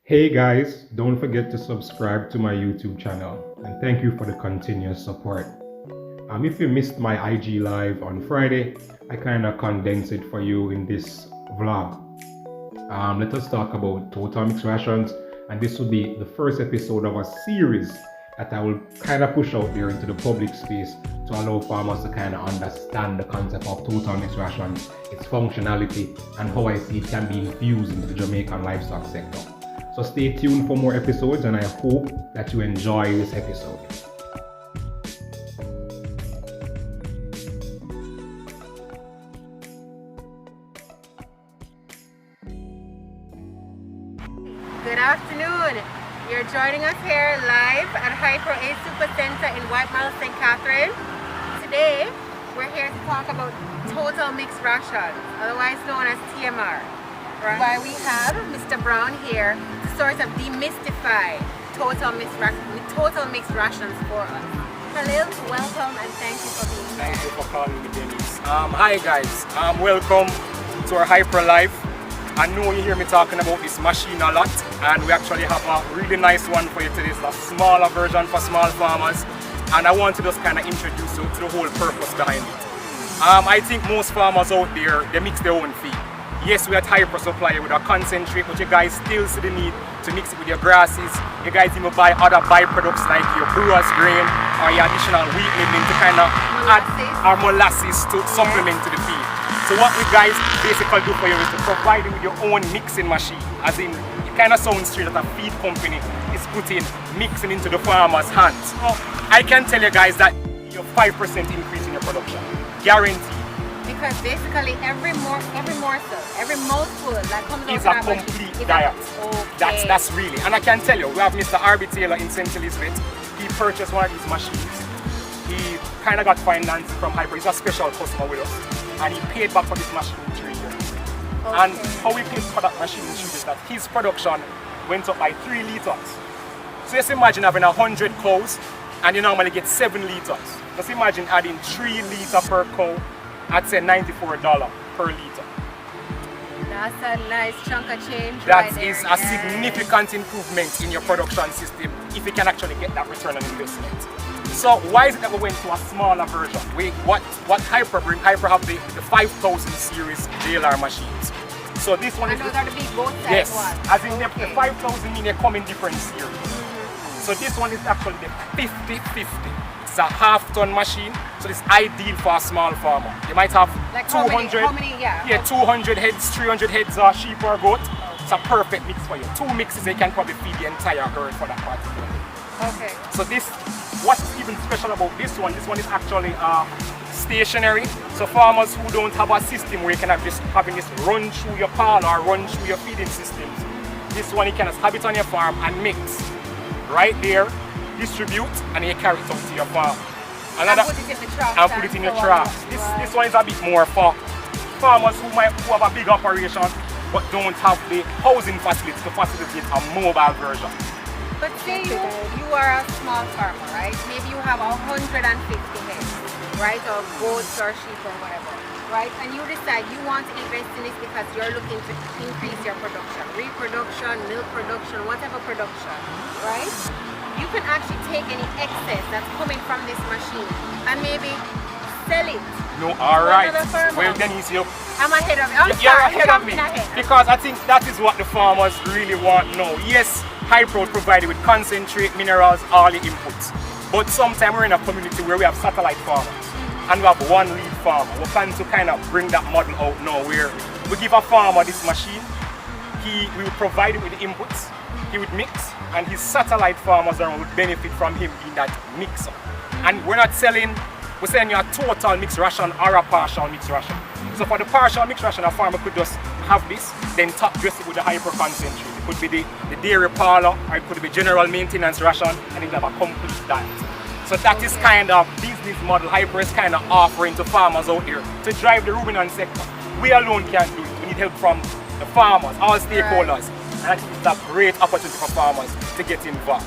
Hey guys, don't forget to subscribe to my YouTube channel and thank you for the continuous support. If you missed my IG live on Friday, I kind of condensed it for you in this vlog. Let us talk about total mixed rations, and this will be the first episode of a series that I will kind of push out there into the public space to allow farmers to kind of understand the concept of total mixed rations, its functionality, and how I see it can be infused into the Jamaican livestock sector. So stay tuned for more episodes, and I hope that you enjoy this episode. Good afternoon. You're joining us here live at Hyper A Super Center in White Mile, St. Catherine. Today, we're here to talk about total mixed rations, otherwise known as TMR. Right. Why we have Mr. Brown here to sort of demystify total mixed rations for us. Khalil, welcome and thank you for being here. Thank you for calling me, Dennis. Hi guys, welcome to our Hyper Live. I know you hear me talking about this machine a lot, and we actually have a really nice one for you today. It's a smaller version for small farmers, and I want to just kind of introduce you to the whole purpose behind it. I think most farmers out there, they mix their own feed. Yes, we are Hyper supply with a concentrate, but you guys still see the need to mix it with your grasses. You guys even buy other byproducts like your brewer's grain or your additional wheat milling to kind of add our molasses to supplement to the feed. So what we guys basically do for you is to provide you with your own mixing machine. As in, it kind of sounds strange that a feed company is putting mixing into the farmer's hands. So I can tell you guys that your 5% increase in your production, guaranteed. Because basically every morsel, every mouthful that comes out is of a that complete machine diet. Okay. That's really, and I can tell you, we have Mr. Taylor in St. Elizabeth. He purchased one of these machines. He kind of got financed from Hyper. He's a special customer with us, and he paid back for this machine in 3 years. Okay. And how we paid for that machine in 3 years is that his production went up by 3 liters. So just imagine having 100 cows, and you normally get 7 liters. Just imagine adding 3 liters per cow. I'd say $94 per liter. That's a nice chunk of change. That right is there. a significant improvement in your production system if you can actually get that return on investment. So why is it that we went to a smaller version? What Hyper bring? Hyper have the 5000 series Jaylor machines. So this one is those are the big both sides yes, ones. as in the 5000 mean they come in different series. So this one is actually the 5050. It's a half-ton machine, so it's ideal for a small farmer. You might have Like 200, how many, yeah. 200 heads, 300 heads sheep or goat. It's a perfect mix for you. 2 mixes, they can probably feed the entire herd for that particular day. Okay. So what's even special about this one is actually stationary. So farmers who don't have a system where you can have having this run through your parlor or run through your feeding systems, this one you can just have it on your farm and mix right there, distribute, and you carry it out to your farm. And put it in the trash. And put it in your trash. This one is a bit more for farmers who have a big operation but don't have the housing facilities to facilitate a mobile version. But say you are a small farmer, right? Maybe you have 150 heads, right? Or goats or sheep or whatever, right? And you decide you want to invest in this because you're looking to increase your production, reproduction, milk production, whatever production, right? You can actually take any excess that's coming from this machine and maybe sell it. No, alright. Well, Denise, I'm ahead of you. You're ahead of me. Because I think that is what the farmers really want now. Yes, Hyper provided with concentrate, minerals, all the inputs. But sometimes we're in a community where we have satellite farmers and we have one lead farmer. We plan to kind of bring that model out now where we give a farmer this machine, we will provide it with the inputs, he would mix, and his satellite farmers around would benefit from him in that mixer. And we're selling you a total mixed ration or a partial mixed ration. So for the partial mixed ration, a farmer could just have this, then top dress it with the Hyper concentrate. It could be the dairy parlor, or it could be general maintenance ration, and it have a complete diet. So that is kind of business model Hyper is kind of offering to farmers out here to drive the ruminant sector. We alone can't do it. We need help from the farmers, all stakeholders. And I think it's a great opportunity for farmers to get involved.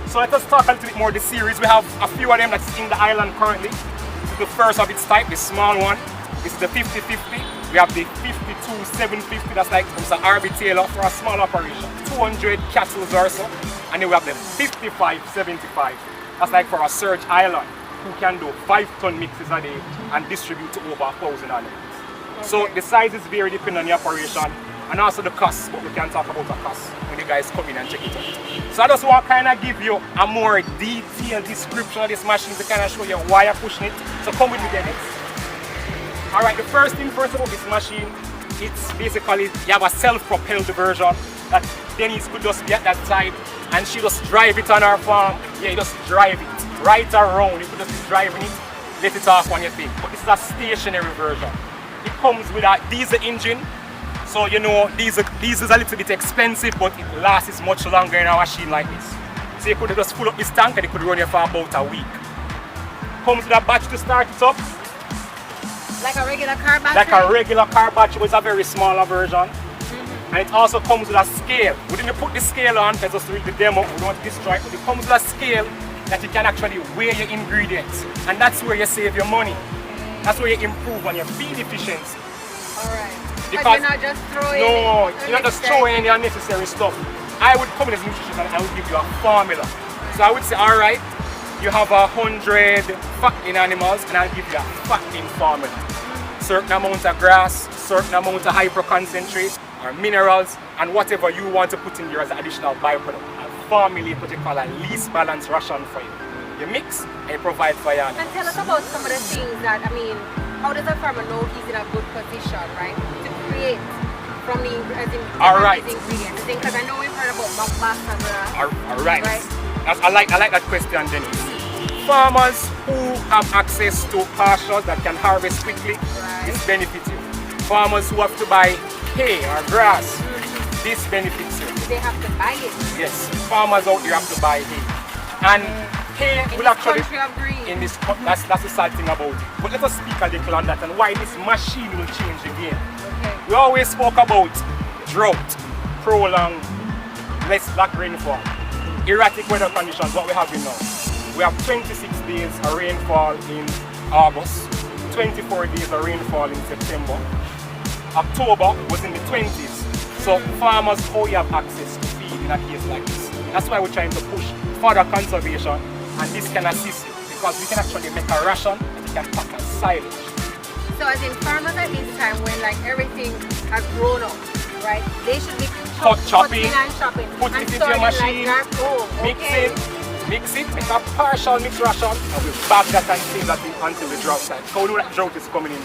So let us talk a little bit more of the series. We have a few of them that's in the island currently. This is the first of its type, the small one. This is the 5050. We have the 52750, that's like Mr. Taylor for a small operation. 2 200 cattle or so, and then we have the 55-75. That's like for a Surge Island, who can do 5-ton mixes a day and distribute to over 1,000 animals. Okay. So the sizes vary depending on the operation and also the cost, but we can talk about the cost when you guys come in and check it out. So I just want to kind of give you a more detailed description of this machine to kind of show you why I'm pushing it. So come with me, Dennis. Alright, the first thing first about this machine, it's basically, you have a self-propelled version that Dennis could just be at that side and she just drive it on her farm. Yeah, you just drive it right around. You could just be driving it, let it off on your thing. But this is a stationary version. It comes with a diesel engine. So you know, diesel is a little bit expensive, but it lasts much longer in a machine like this. So you could just fill up this tank and it could run you for about a week. Comes with a battery to start it up. Like a regular car battery? Like a regular car battery, with a very smaller version. And it also comes with a scale. We didn't put the scale on because just to read the demo, we don't want to destroy it, but it comes with a scale that you can actually weigh your ingredients. And that's where you save your money. That's where you improve on your feed efficiency. Alright. Because but you're not just throwing you're not just throwing any unnecessary stuff. I would come in as nutrition and I would give you a formula. So I would say, alright, you have 100 fattening animals and I'll give you a fattening formula. Certain amount of grass, certain amount of hyper concentrate or minerals, and whatever you want to put in here as an additional byproduct. I'll formulate what you call a least balanced ration for you. You mix and you provide for your animals. And tell us about some of the things that, I mean, how does a farmer know he's in a good position, right, to create from the ingredients? Because I know we've heard about mockbacks as well. Alright. Right? I like that question, Denise. Farmers who have access to pastures that can harvest quickly, this benefits you. Farmers who have to buy hay or grass, this benefits you. They have to buy it? Yes, farmers out there have to buy hay. And hay will actually, in this, that's the sad thing about it. But let us speak a little on that and why this machine will change the game. Okay. We always spoke about drought, prolonged, less black rainfall, erratic weather conditions, what we have in now. We have 26 days of rainfall in August, 24 days of rainfall in September. October was in the 20s. So farmers, how you have access to feed in a case like this. That's why we're trying to push further conservation, and this can assist you because we can actually make a ration that you can pack as silage. So as in farmers at this time when like everything has grown up, right? They should be chopping and chopping. Put it into your machine, mix it, make a partial mix ration, and we bag that and save that until the drought time. So we know that drought is coming in.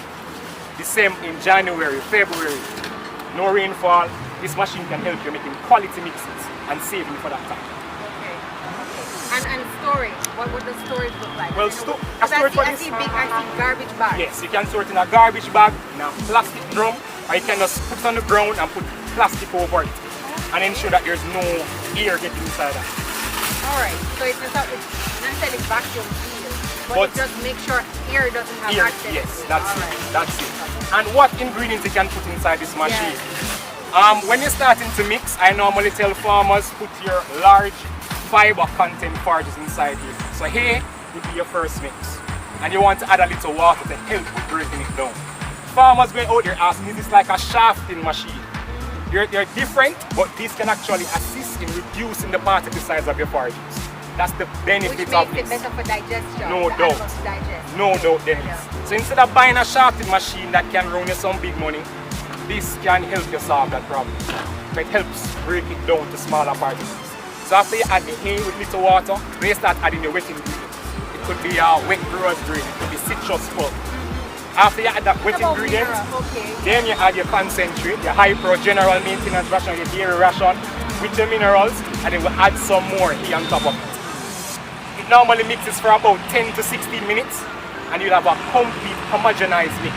The same in January, February, no rainfall. This machine can help you making quality mixes and saving for that time. Okay. And storage, what would the storage look like? Well, I see garbage bags. Yes, you can store it in a garbage bag, in a plastic drum, or you can just put it on the ground and put plastic over it and ensure that there's no air getting inside that. Alright, so it's not necessarily vacuum sealed, but it just make sure air doesn't have access. Yes, that's it. And what ingredients you can put inside this machine? When you're starting to mix, I normally tell farmers put your large fiber content forges inside here. So here would be your first mix. And you want to add a little water to help with breaking it down. Farmers going out there asking, is this like a shafting machine? They're different, but this can actually assist in reducing the particle size of your forages. That's the benefit of this. Which makes it better for digestion. No doubt. No doubt, Dennis. So instead of buying a shafting machine that can run you some big money, this can help you solve that problem. It helps break it down to smaller particles. So after you add the hay with little water, then you start adding your wet ingredients. It could be a wet growers green, it could be citrus pulp. After you add that wet ingredient, then you add your concentrate, your high-pro general maintenance ration, your dairy ration with your minerals, and then we'll add some more here on top of it. It normally mixes for about 10 to 16 minutes, and you'll have a complete homogenized mix.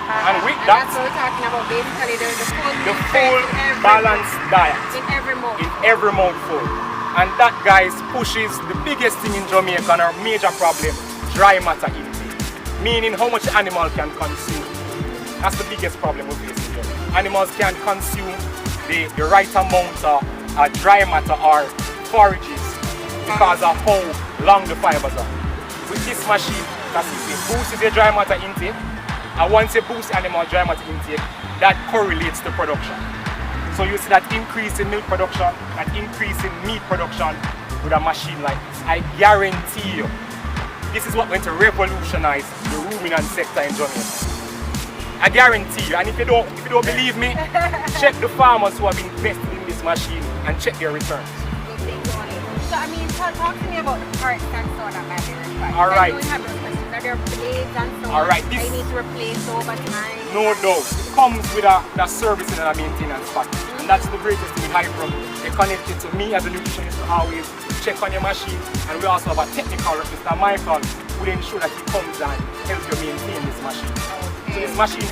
And with that, that's what we're talking about, basically the full balanced diet in every mouthful. In every mouthful. And that, guys, pushes the biggest thing in Jamaica and our major problem, dry matter intake, meaning how much animal can consume. That's the biggest problem we face here. Animals can't consume the right amount of dry matter or forages because of how long the fibers are. With this machine, it boosts your dry matter intake, and once you boost animal dry matter intake, that correlates to production. So you see that increase in milk production, that increase in meat production with a machine like this. I guarantee you, this is what going to revolutionize the ruminant sector in Jamaica. I guarantee you, and if you don't believe me, check the farmers who have invested in this machine and check their returns. So I mean, talk to me about the parts and so that might be required. All right. I don't have those questions. Are there blades and so on? All right. I need to replace over time. No doubt. It comes with a servicing and a maintenance package. And that's the greatest thing with Hypro. They connect it to me as a nutritionist to always check on your machine. And we also have a technical rep, Mr. Michael, who will ensure that he comes and helps you maintain this machine. Okay. So this machine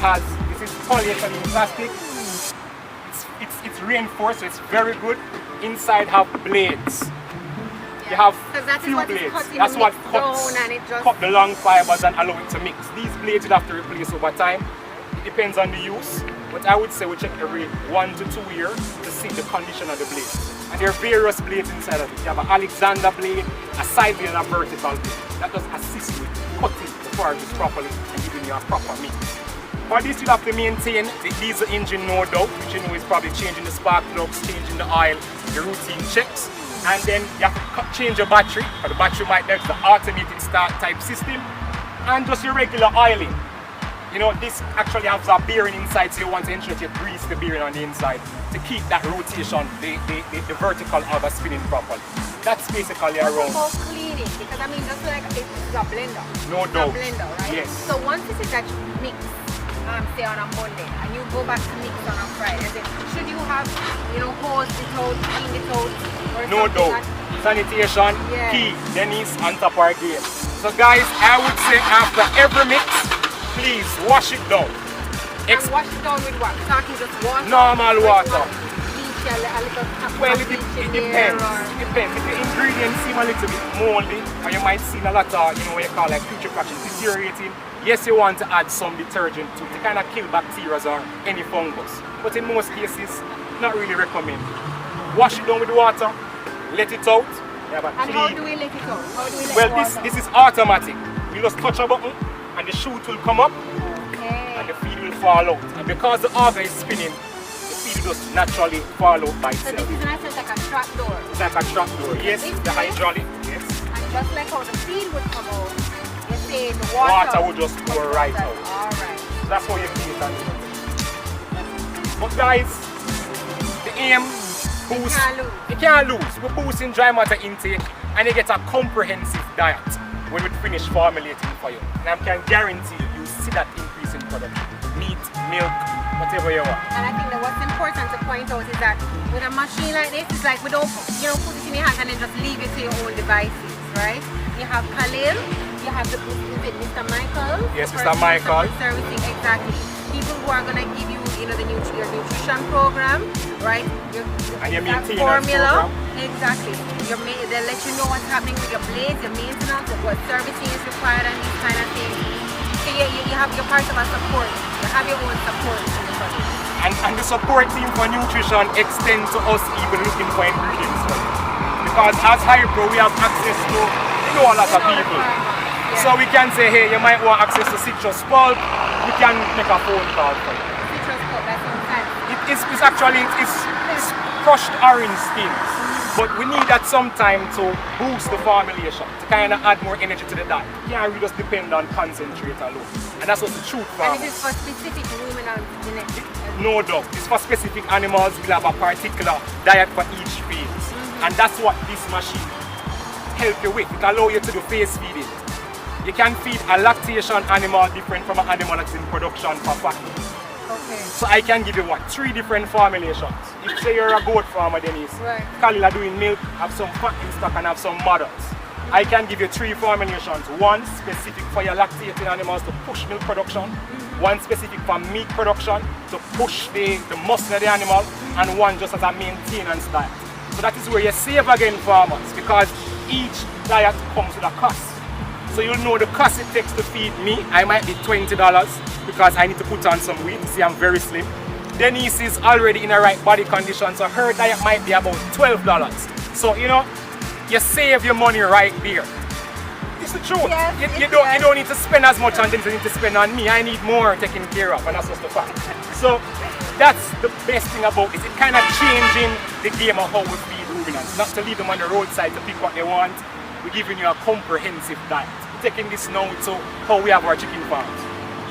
this is polyethylene plastic. It's reinforced, so it's very good. Inside have blades. You have few blades. That's what cut the long fibers and allow it to mix. These blades you'll have to replace over time. It depends on the use, but I would say we check every 1 to 2 years to see the condition of the blade. And there are various blades inside of it. You have an Alexander blade, a side blade, and a vertical blade. That does assist with cutting the forage properly and giving you a proper mix. For this, you'll have to maintain the diesel engine, no doubt, which you know is probably changing the spark plugs, changing the oil, the routine checks. And then you have to change your battery, or the battery might have the automated start type system, and just your regular oiling. You know, this actually has a bearing inside, so you want to ensure that you grease the bearing on the inside to keep that rotation, the vertical auger spinning properly. That's basically around. About cleaning, because I mean, just like it's a blender. No doubt. It's a blender, right? Yes. So once this is that mix, say on a Monday, and you go back to mix on a Friday, should you have, hose it out, clean it out? No doubt. Sanitation, key, Denise on top of our game. So guys, I would say after every mix, please wash it down. And wash it down with what? Talking just water? Normal water. Well, it depends. It depends. If the ingredients seem a little bit moldy, or you might see a lot of, what you call like putrefaction, deteriorating, yes, you want to add some detergent to kind of kill bacteria or any fungus. But in most cases, not really recommended. Wash it down with water, let it out. And how do we let it out? How do we let Well, this is automatic. You just touch a button and the chute will come up and the feed will fall out. And because the auger is spinning, the feed will just naturally fall out by itself. So this is nice, like a trap door. It's like a trap door, yes, the hydraulic, yes. And just like how the feed would come out, you say the water will just pour right out. Alright. So that's how you feed it. But guys, the aim you can't lose. We're boosting dry matter intake and you get a comprehensive diet when we finish formulating for you. And I can guarantee you see that increase in production. Meat, milk, whatever you want. And I think that what's important to point out is that with a machine like this, it's like we don't put it in your hands and then just leave it to your own devices, right? You have Khalil, you have Mr. Michael. Yes, Mr. Michael. Servicing, exactly. People who are going to give you, your nutrition program, right? And your maintenance formula. program. Exactly. They'll let you know what's happening with your blades, your maintenance, what servicing is required, and these kind of things. So you have your part of a support. You have your own support in the product. And the support team for nutrition extends to us even looking for ingredients for it. Because as Hypro, we have access to a lot of people. Yeah. So we can say, hey, you might want access to citrus pulp. We can make a phone call for you. Citrus pulp, that's inside. It's crushed orange skins. But we need that some time to boost the formulation, to kind of add more energy to the diet. You can't really just depend on concentrate alone. And that's what's the truth for And this is for specific ruminant genetics? No doubt. It's for specific animals. We'll have a particular diet for each phase. And that's what this machine helps you with. It allows you to do phase feeding. You can feed a lactation animal different from an animal that's in production for fatting. Okay. So I can give you 3 different formulations. If say you're a goat farmer, Denise, right. Khalil are doing milk, have some fat in stock and have some mothers. I can give you 3 formulations. One specific for your lactating animals to push milk production. One specific for meat production to push the muscle of the animal. And one just as a maintenance diet. So that is where you save again farmers, because each diet comes with a cost. So you'll know the cost it takes to feed me. I might be $20 because I need to put on some weight. You see, I'm very slim. Denise is already in the right body condition, so her diet might be about $12. So you save your money right there. It's the truth. Yes, you don't need to spend as much on Denise as you need to spend on me. I need more taken care of, and that's just the fact. So that's the best thing about it. It kind of changing the game of how we feed ruminants. Not to leave them on the roadside to pick what they want. We're giving you a comprehensive diet. We're taking this now to how we have our chicken farms.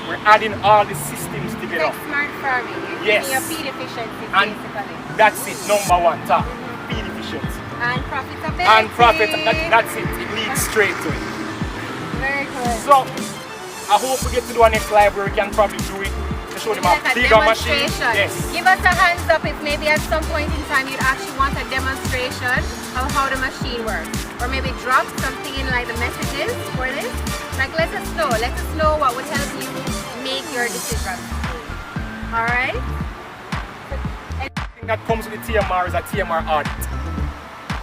We're adding all the systems together. Like smart farming. Yes. Your feed efficiency, And basically. that's it, number one, top. Feed efficiency. And profitability. And profit, that's it. It leads straight to it. Very good. So, I hope we get to do our next live where we can probably do it to show them a Like a bigger machine. demonstration. Yes. Give us a hands up if maybe at some point in time you'd actually want a demonstration of how the machine works. Or maybe drop something in like the messages for this. Like let us know. Let us know what would help you make your decision. Alright? That comes with the TMR is a TMR audit.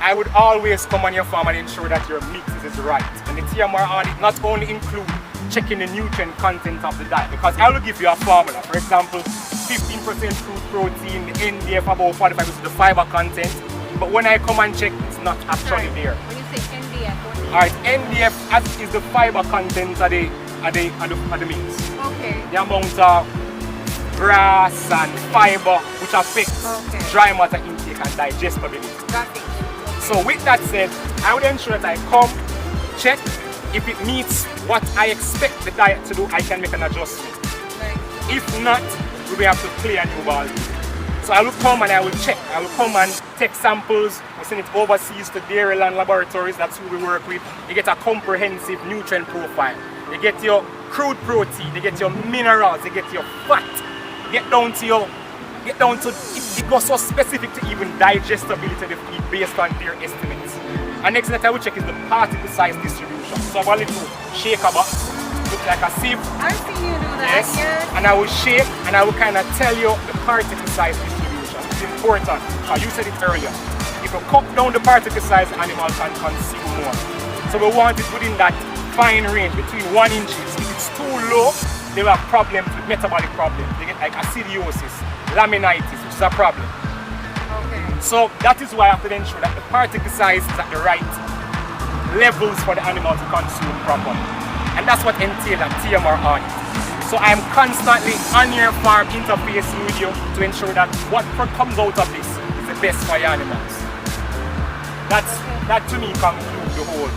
I would always come on your farm and ensure that your mix is right. And the TMR audit not only include checking the nutrient content of the diet, because I will give you a formula. For example, 15% fruit protein, the NDF about 45% the fiber content. But when I come and check, it's not actually there. When you say NDF, what do you mean? Alright, NDF is the fiber content of the mix. Okay. The amount of grass and fiber which affects dry matter intake and digestibility. Got it. So with that said, I would ensure that I come, check, if it meets what I expect the diet to do, I can make an adjustment. Right. If not, we will have to play a new ball. So I will come and I will check. I will come and take samples. We send it overseas to Dairyland laboratories. That's who we work with. You get a comprehensive nutrient profile. You get your crude protein. You get your minerals. You get your fat. Get down to it goes so specific to even digestibility of the feed based on their estimates. And next thing that I will check is the particle size distribution. So I have a little shaker box, looks like a sieve. I've seen you do that, Yes. yes. And I will shake and I will kind of tell you the particle size distribution. It's important. You said it earlier. If you cut down the particle size, the animal can consume more. So we want it within that fine range between 1 inch. If it's too low, they will have problems with metabolic problems. They get like acidosis, laminitis, which is a problem. Okay. So that is why I have to ensure that the particle size is at the right levels for the animal to consume properly. And that's what entails a TMR audit. So I am constantly on your farm interfacing with you to ensure that what comes out of this is the best for your animals. That to me concludes the whole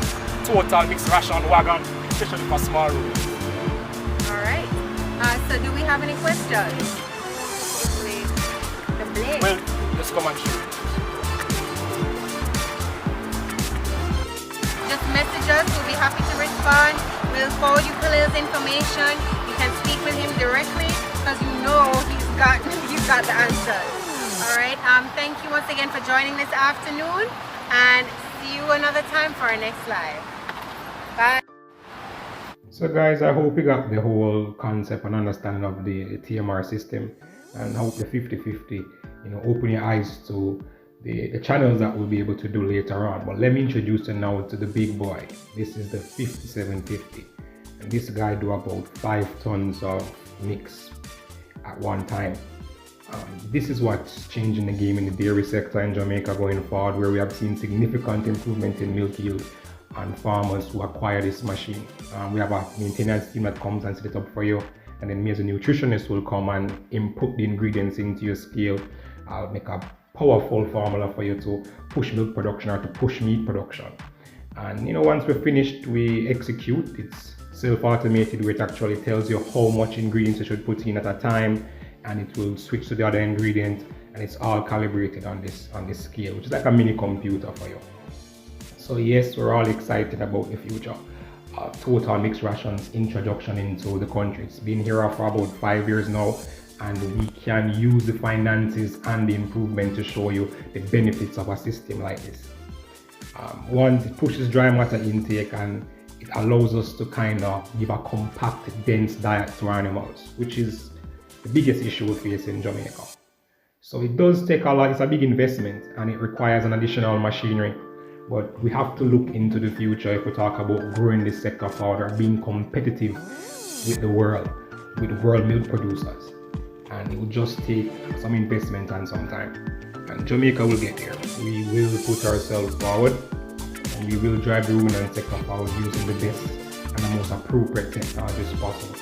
total mixed ration wagon, especially for small ruminants. Alright. So do we have any questions? The blade. Well, just come and shoot. Just message us. We'll be happy to respond. We'll forward you Khalil's information. You can speak with him directly because you know he's got the answers. Alright. Thank you once again for joining this afternoon and see you another time for our next live. Bye. So guys, I hope you got the whole concept and understanding of the TMR system, and I hope the 50-50, open your eyes to the channels that we'll be able to do later on. But let me introduce you now to the big boy. This is the 5750, and this guy do about 5 tons of mix at one time. This is what's changing the game in the dairy sector in Jamaica going forward, where we have seen significant improvement in milk yield and farmers who acquire this machine. We have a maintenance team that comes and set it up for you, and then me as a nutritionist will come and input the ingredients into your scale. I'll make a powerful formula for you to push milk production or to push meat production. And once we're finished, we execute. It's self-automated, where it actually tells you how much ingredients you should put in at a time, and it will switch to the other ingredient, and it's all calibrated on this scale, which is like a mini computer for you. So yes, we're all excited about the future. Total mixed rations introduction into the country. It's been here for about 5 years now, and we can use the finances and the improvement to show you the benefits of a system like this. One, it pushes dry matter intake, and it allows us to kind of give a compact, dense diet to animals, which is the biggest issue we face in Jamaica. So it does take a lot. It's a big investment, and it requires an additional machinery. But we have to look into the future if we talk about growing this sector further, being competitive with the world milk producers. And it will just take some investment and some time. And Jamaica will get there. We will put ourselves forward, and we will drive the ruminant sector forward using the best and the most appropriate technologies possible.